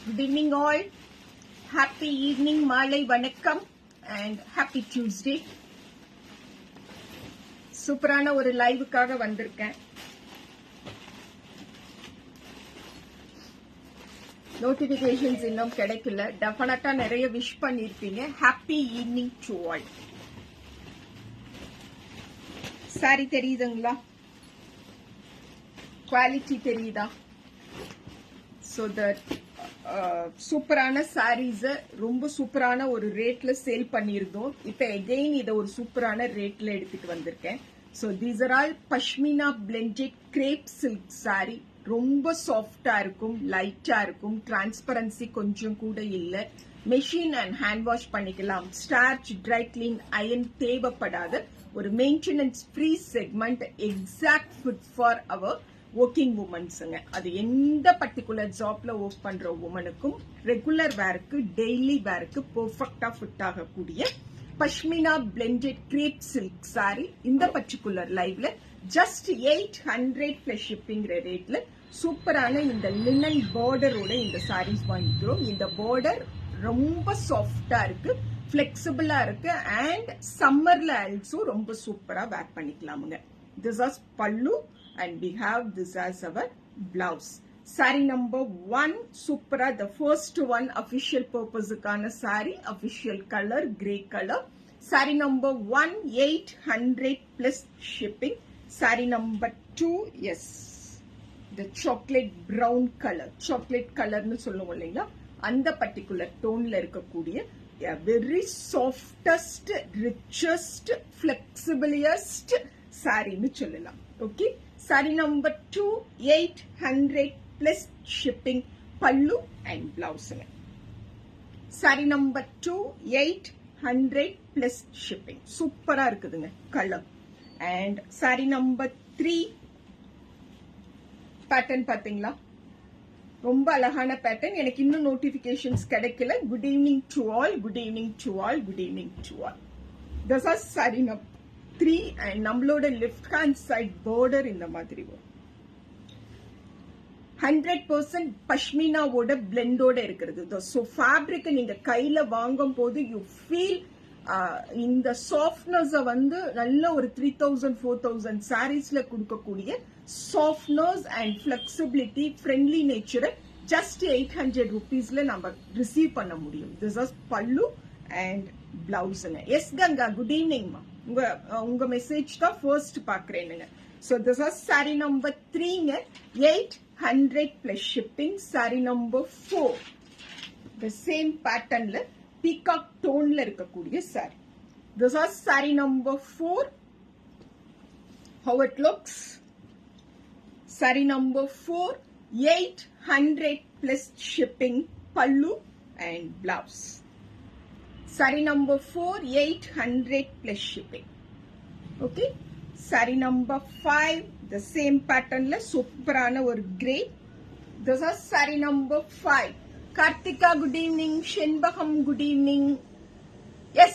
Good evening all. Happy evening, மாலை வணக்கம் and happy Tuesday. சூப்பரான ஒரு லைவுக்காக வந்திருக்கேன். நோட்டிபிகேஷன்ஸ் இன்னும் கிடைக்கல. டெஃபினட்டா நிறைய விஷ் பண்ணிருப்பீங்க. Happy evening to all. Sorry தெரியுதுங்களா? குவாலிட்டி தெரியுதா? So that சூப்பரான சாரீஸ் ரொம்ப சூப்பரான ஒரு ரேட்ல சேல் பண்ணிருந்தோம். இப்ப எகைன் இத ஒரு சூப்பரான ரேட்ல எடுத்துட்டு வந்திருக்கேன். So these are all pashmina blended crepe silk saree. ரொம்ப சாஃப்டா இருக்கும், லைட்டா இருக்கும், டிரான்ஸ்பரன்சி கொஞ்சம் கூட இல்ல. மெஷின் அண்ட் ஹேண்ட் வாஷ் பண்ணிக்கலாம். ஸ்டார்ச், ட்ரை கிளீன், அயன் தேவைப்படாத ஒரு maintenance free segment. Exact fit for our working உமன்ஸுங்க. அது எந்த பர்டிகுலர் ஜாப்ல ஒர்க் பண்ற உமனுக்கும் ரெகுலர் வேருக்கு, டெய்லி வேருக்கு பெர்ஃபெக்டா ஃபிட் ஆகக்கூடிய pashmina blended grape silk sorry இந்த பர்டிகுலர் லைவ்ல ஜஸ்ட் 800 பிளஸ் ஷிப்பிங் ரேட்ல சூப்பரான இந்த லினன் பார்டரோட இந்த சாரீஸ் வாங்கிக்கிறோம். இந்த பார்டர் ரொம்ப சாஃப்டா இருக்கு, பிளெக்சிபிளா இருக்கு அண்ட் சம்மர்ல ஆல்சோ ரொம்ப சூப்பரா வேர் பண்ணிக்கலாமுங்க. This is pallu and we have this as our blouse. Saree number 1 supera, the first one official purpose kana saree, official color grey color. Saree number 1 800 plus shipping. Saree number 2 yes the chocolate brown color, chocolate color nu சொல்லுவோம் இல்லைங்களா, அந்த particular tone ல இருக்கக்கூடிய very softest, richest, flexiblest saree nu சொல்லலாம். Okay, saree number 2 800 plus shipping, pallu and blouse. Saree number 2 800 plus shipping. சூப்பரா இருக்குதுங்க colour. And saree number 3 pattern பாத்தீங்களா, ரொம்ப அழகான பேட்டர்ன். எனக்கு இன்னும் நோட்டிபிகேஷன்ஸ் கிடைக்கல. Good evening to all, good evening to all, good evening to all. This is saree number 3 and நம்மளோட left hand side border இந்த மாதிரி வரும். 100% பஷ்மினாவோட பிளெண்டோட இருக்கிறது. ஸோ ஃபேப்ரிக் நீங்க கையில வாங்கும் போது யூ ஃபீல் இந்த சாஃப்ட்னஸ் வந்து நல்ல ஒரு 3000 4000 சாரீஸ்ல கொடுக்கக்கூடிய சாஃப்ட்னஸ் அண்ட் பிளெக்சிபிலிட்டி, ஃப்ரெண்ட்லி நேச்சரை ஜஸ்ட் 800 rupeesல நம்ம ரிசீவ் பண்ண முடியும். திஸ் இஸ் பல்லு அண்ட் பிளவுஸ்ங்க. எஸ் கங்கா, குட் ஈவினிங்மா. உங்க மெசேஜ் தான் ஃபர்ஸ்ட் பாக்குறேனுங்க. So this is saree number 3ங்க, 800 plus shipping. Saree number 4 the same patternல peacock toneல இருக்கக்கூடிய saree. This is saree number 4. How it looks? Saree number 4 800 plus shipping, pallu and blouse. Saree number 4 800 plus shipping. Okay, saree number 5 the same pattern la superana or grey. This is saree number 5. Kartika, good evening. Shenbaham, good evening. Yes,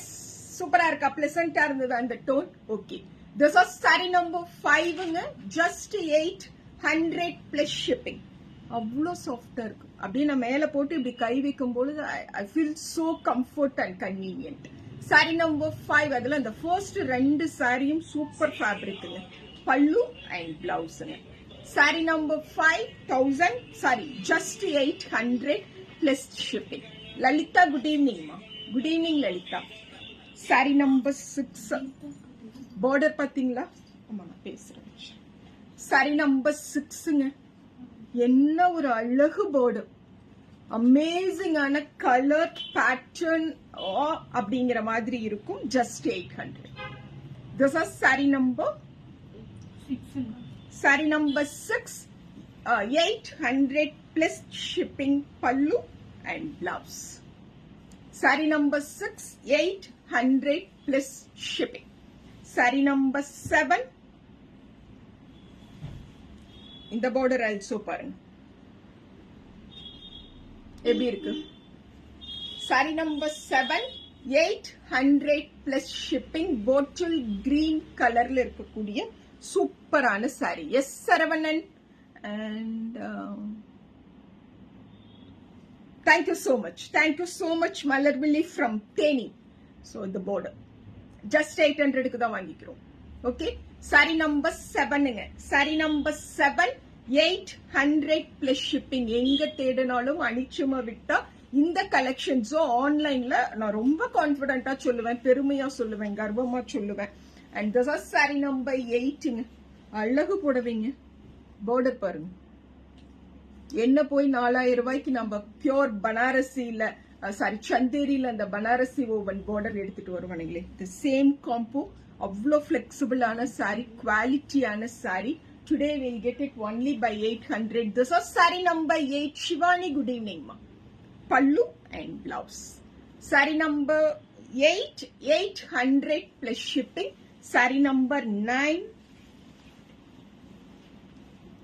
super irukka, pleasant ah irundha and the tone. Okay, this is saree number 5 nga, just 800 plus shipping. அவ்வளோ சாஃப்டா இருக்கு. அப்படியே நான் மேல போட்டு இப்படி கை வைக்கும் பொழுது I feel so comfort and convenient. Sari number 5 அதுல அந்த ஃபர்ஸ்ட் 2 சாரியும் சூப்பர் ஃபேப்ரிக்குங்க, பல்லு அண்ட் பிளவுஸ்ங்க. Sari number 5000 sari just 800 plus shipping. Lalitha, good ஈவினிங்மா. Good evening Lalitha. Sari number 6 border பாத்தீங்களா? ஆமா நான் பேசுறேன். சாரி நம்பர் 6ங்க, என்ன ஒரு அழகு பார்டர், அமேசிங்கான கலர் பேட்டர்ன், அப்படிங்கிற மாதிரி இருக்கும். Just 800. This is saree number 6. Saree number 6, 800 plus shipping, pallu and blouse. Saree number 6, 800 plus shipping. Saree number 7, இந்த border also பாருங்க எப்படி இருக்கு. Saree number 7, 800 plus shipping, bottle green கலர்ல இருக்கக்கூடிய சூப்பரான saree. S Saravanan. And thank you so much Malarvili from Theni. So the border just 800 க்கு தான் வாங்கிக்கிறோம். Okay, saree number 7ங்க. saree number 7, 800 plus shipping. எங்க தேடினாலும் அனிச்சுமா விட்டா இந்த கலெக்ஷன்ஸும் ஆன்லைன்ல நான் ரொம்ப கான்பிடண்டா சொல்லுவேன், பெருமையா சொல்லுவேன், கர்வமா சொல்லுவேன். And this is saree number 8ங்க. அழகு புடவைங்க. border பாருங்க. என்ன போய் 4000 ரூபாய்க்கு நம்ம பியூர் பனாரசில சந்தேரியில அந்த பனாரசி ஓவன் border எடுத்துட்டு வருவானுங்களே, தி சேம் காம்போ. அவ்வளோ ஃபிளெக்சிபிளான saree, குவாலிட்டியான saree. Today will get it only by 800. This is saree number 8. Shivani, good evening மா. Pallu and blouse. saree number 8, 800 plus shipping. saree number 9,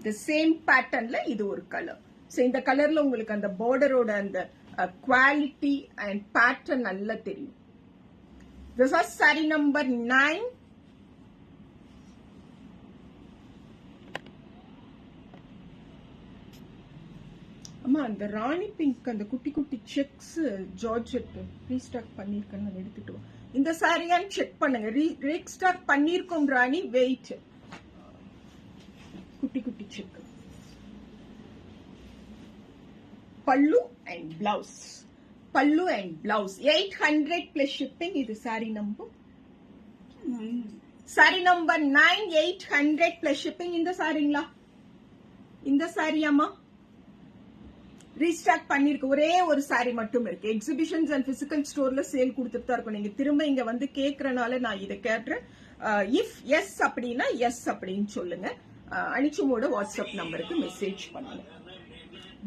the same patternல இது ஒரு கலர். சோ இந்த கலர்ல உங்களுக்கு அந்த borderோட அந்த குவாலிட்டி அண்ட் பேட்டர்ன் நல்லா தெரியும். This is saree number 9. அம்மா அந்த ராணி பிங்க் அந்த குட்டி குட்டி செக்ஸ் ஜார்ஜெட் ரீஸ்டாக் பண்ணிருக்கேன்னு எடுத்துட்டு வா. இந்த சாரியான்னு செக் பண்ணுங்க. ரீஸ்டாக் பண்ணிருக்கோம் ராணி. வெயிட், குட்டி குட்டி செக். பல்லு அண்ட் பிளவுஸ். பல்லு அண்ட் பிளவுஸ் 800 plus shipping. இது saree number 9, 800 plus shipping. இந்த சாரிங்களா? இந்த சாரியாமா ரீஸ்டாக் பண்ணிருக்கு. ஒரே ஒரு சாரி மட்டும் இருக்கு. எக்ஸிபிஷன்ஸ் அண்ட் பிசிக்கல் ஸ்டோர்ல சேல் கொடுத்துட்டு தான் இருக்கும். நீங்க திரும்ப இங்க வந்து கேக்குறனால நான் இதை கேட்டுறேன். இஃப் எஸ் அப்படின்னா எஸ் அப்படின்னு சொல்லுங்க. அனிச்சுமோட வாட்ஸ்அப் நம்பருக்கு மெசேஜ் பண்ணுங்க.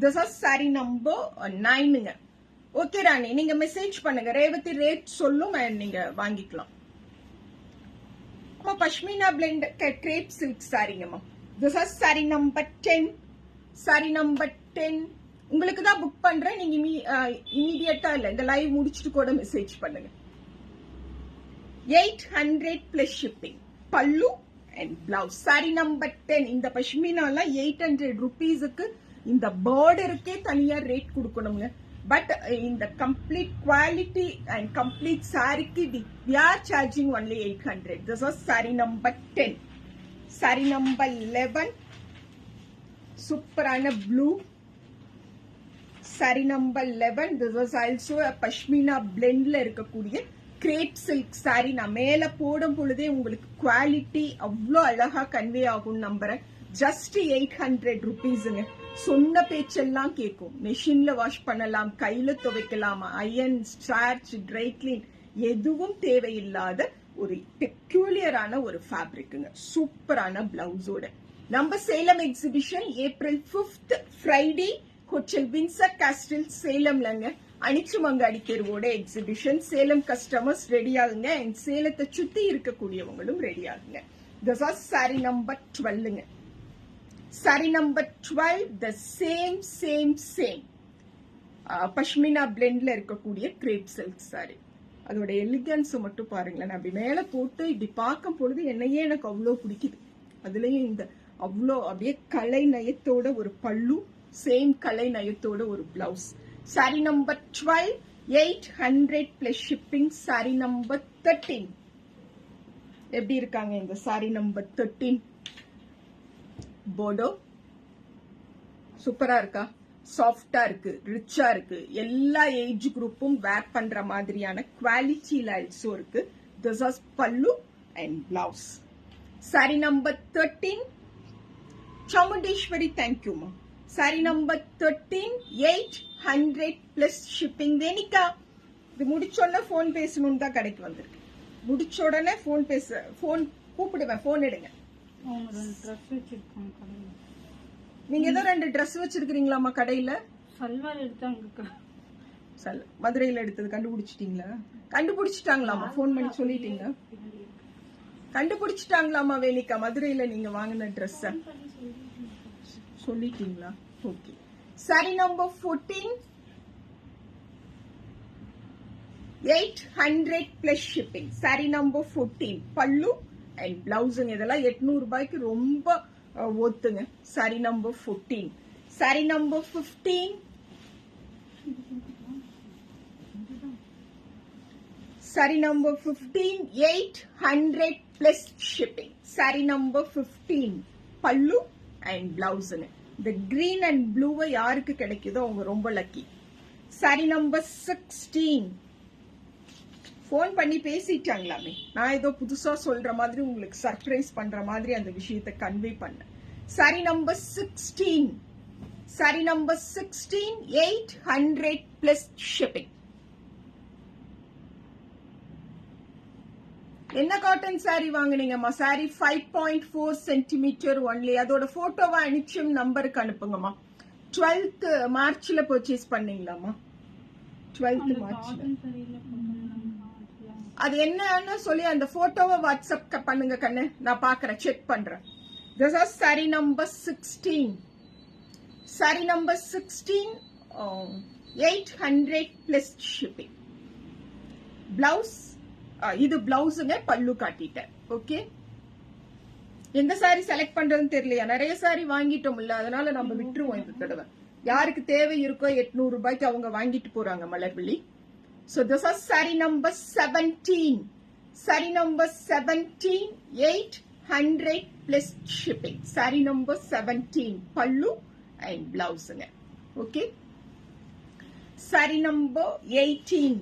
திஸ் இஸ் saree number 9ங்க. ஓகே ராணி, நீங்க மெசேஜ் பண்ணுங்க. ரேவதி ரேட் சொல்லும் and நீங்க வாங்கிக்கலாம். பஷ்மினா பிளெண்ட் கிரேப் சில்க் சாரிங்கம்மா. This is saree number 10. saree number 10 உங்களுக்கு தான் புக் பண்றேன். நீங்க இமீடியட்டா இல்ல, இந்த லைவ் முடிச்சிட்டு கூட மெசேஜ் பண்ணுங்க. 800 plus shipping. பல்லு அண்ட் பிளவுஸ். saree number 10. இந்த பஷ்மினால 800 rupeesக்கு இந்த பார்டருக்கே தனியா ரேட் கொடுக்கணுங்க. பட் இந்த கம்ப்ளீட் குவாலிட்டி அண்ட் கம்ப்ளீட் சாரிக்கு we are charging only 800. This was saree number 10. saree number 11 சூப்பரான blue. saree number 11. This was also a pashmina blendல இருக்கக்கூடிய கிரேப் சில்க் saree. நான் மேல போடும் பொழுதே உங்களுக்கு குவாலிட்டி அவ்வளோ அழகா கன்வே ஆகும் நம்புறேன். ஜஸ்ட் 800 rupeesங்க. சொன்ன பேச்செல்லாம் கேட்கும். மெஷின்ல வாஷ் பண்ணலாம், கையில துவைக்கலாம், அயன், ஸ்டார்ச், ட்ரை கிளீன் எதுவும் தேவையில்லாத ஒரு பெக்யூலியரான ஒரு ஃபேப்ரிக்குங்க. சூப்பரான பிளவுஸோட நம்ம Salem exhibition April 5th Friday hotel Windsor Castle சேலம்லங்க. அனிச்சுமங்காடி தெருவோட எக்ஸிபிஷன். சேலம் கஸ்டமர்ஸ் ரெடி ஆகுங்க அண்ட் சேலத்தை சுத்தி இருக்கக்கூடியவங்களும் ரெடி ஆகுங்க. திஸ் இஸ் saree number 12ங்க. saree number 12, the same pashmina பிளெண்ட்ல இருக்கக்கூடிய கிரேப் சில்க் saree. அதோட எலிகன்ஸ் மட்டும் பாருங்களேன். அப்படி மேல போட்டு இப்படி பார்க்கும் பொழுது என்னையே எனக்கு அவ்வளோ பிடிக்குது. அதுலயும் இந்த அவ்வளோ அப்படியே கலை நயத்தோட ஒரு பல்லு, சேம் கலை நயத்தோட ஒரு blouse. saree number 12, 800 plus shipping. saree number 13 எப்படி இருக்காங்க இந்த saree number 13? போர்டோ சூப்பரா இருக்கா? சாஃப்டா இருக்கு, ரிச்சா இருக்கு. எல்லா ஏஜ் குரூப்பும் வேர் பண்ற மாதிரியான குவாலிட்டியில ஆல்சோ இருக்கு. This is pallu and blouse. saree number 13 Chamundeswari, தேங்க்யூமா. saree number 13, 800 plus shipping. Venika, இது முடிச்சோடனே போன் பேசணும்னு தான் கடைக்கு வந்திருக்கு. முடிச்ச உடனே போன் கூப்பிடுவேன், போன் எடுங்க. நீங்க ஏதோ 2 ட்ரெஸ் வச்சிருக்கீங்களாமா கடையில? சல்வார் எடுத்தாங்க. மதுரையில எடுத்தது கண்டுபிடிச்சிட்டீங்களா? கண்டுபிடிச்சிட்டாங்களாமா? போன் பண்ணி சொல்லிட்டீங்க? கண்டுபிடிச்சிட்டாங்களாமா வேணிக்கா மதுரையில நீங்க வாங்கின ட்ரெஸ் சொல்லிட்டீங்களா? Okay. Sari number 14, 800 plus shipping. Sari number 14 pallu and பிளவுஸுங்க. இதெல்லாம் 800 ரூபாய்க்கு ரொம்ப ஒத்துங்க. Sari number 14. Sari number 15, sari number 15, 800 plus shipping. Sari number 15 pallu and பிளவுஸுங்க. இந்த கிரீன் அண்ட் ப்ளூவை யாருக்கு கிடைக்குதோ அவங்க ரொம்ப லக்கி. Sorry number 16. போன் பண்ணி பேசிட்டாங்களாமே. நான் ஏதோ புதுசா சொல்ற மாதிரி உங்களுக்கு சர்ப்ரைஸ் பண்ற மாதிரி அந்த விஷயத்தை கன்வே பண்ணேன். Sari number 16. Sari number 16, 800 plus shipping. என்ன காட்டன் சாரி வாங்குனீங்கம்மா? Sari 5.4 centimetre only. அதோட போட்டோவா அனுப்பிச்சும் நம்பருக்கு அனுப்புங்கம்மா. 12th மார்ச்ல பர்ச்சேஸ் பண்ணீங்களாமா? 12th மார்ச்ல. அது என்னன்னு சொல்லி அந்த போட்டோவை வாட்ஸ்அப் பண்ணுங்க கண்ணு, நான் பாக்குறேன், செக் பண்றேன். This is saree number 16. Saree number 16, 800 plus shipping. Blouse, இது பிளவுஸுங்க, பல்லு காட்டிட்டேன். ஓகே. எந்த சாரி செலக்ட் பண்றதுன்னு தெரியலையா? நிறைய சாரி வாங்கிட்டோம் இல்ல, அதனால நம்ம விட்டுருவோம் இந்த தடவை. யாருக்கு தேவை இருக்கோ 800 ரூபாய்க்கு அவங்க வாங்கிட்டு போறாங்க Malarvizhi. So this is saree number 17. Saree number 17, 800 plus shipping. Saree number 17 pallu and blouse. Okay. Saree number 18.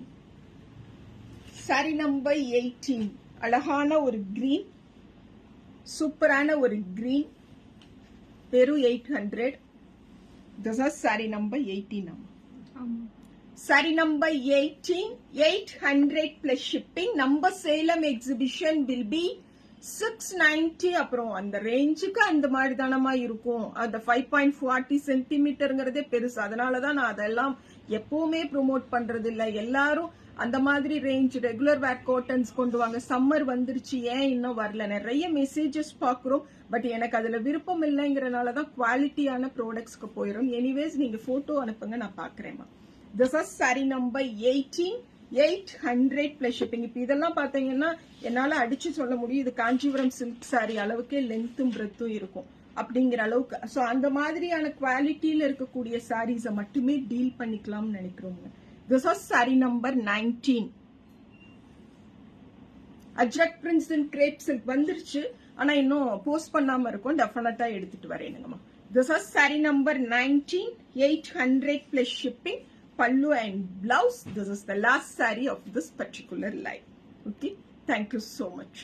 Saree number 18. அழகான ஒரு green, சூப்பரான ஒரு green, வெறும் 800. This is saree number 18. Saree number 18, 800 plus shipping. Number Salem exhibition will be 690. அப்புறம் அந்த ரேஞ்சுக்கு அந்த மாதிரி தானமா இருக்கும். அந்த 5.40 சென்டிமீட்டருங்கிறதே பெருசு. அதனாலதான் நான் அதெல்லாம் எப்பவுமே ப்ரோமோட் பண்றது இல்ல. எல்லாரும் அந்த மாதிரி ரேஞ்ச் ரெகுலர் வேர் காட்டன்ஸ் கொண்டு வாங்க. சம்மர் வந்துருச்சு, ஏன் இன்னும் வரல? நிறைய மெசேஜஸ் பாக்குறோம், பட் எனக்கு அதுல விருப்பம் இல்லைங்கிறனாலதான் குவாலிட்டியான ப்ராடக்ட்ஸ்க்கு போயிடும். எனிவேஸ் நீங்க போட்டோ அனுப்புங்க, நான் பாக்குறேன். This is saree number 18, 800 plus shipping. இப்ப இதெல்லாம் பாத்தீங்கன்னா என்னால அடிச்சு சொல்ல முடியும், இது காஞ்சிபுரம் சில்க் saree அளவுக்கே லென்த்தும் பிரெத்தும் இருக்கும் அப்படிங்கிற அளவுக்கு. சோ அந்த மாதிரியான குவாலிட்டியில இருக்கக்கூடிய சாரீஸை மட்டுமே டீல் பண்ணிக்கலாம்னு நினைக்கிறோங்க. This is saree number 19. Ajrakh Prince and grape silk வந்துருச்சு, ஆனா இன்னும் போஸ்ட் பண்ணாம இருக்கும். டெஃபினட்டா எடுத்துட்டு வரேனுங்கம்மா. This is saree number 19, 800 plus shipping. Pallu and blouse. This is the last saree of this particular line. Okay. Thank you so much.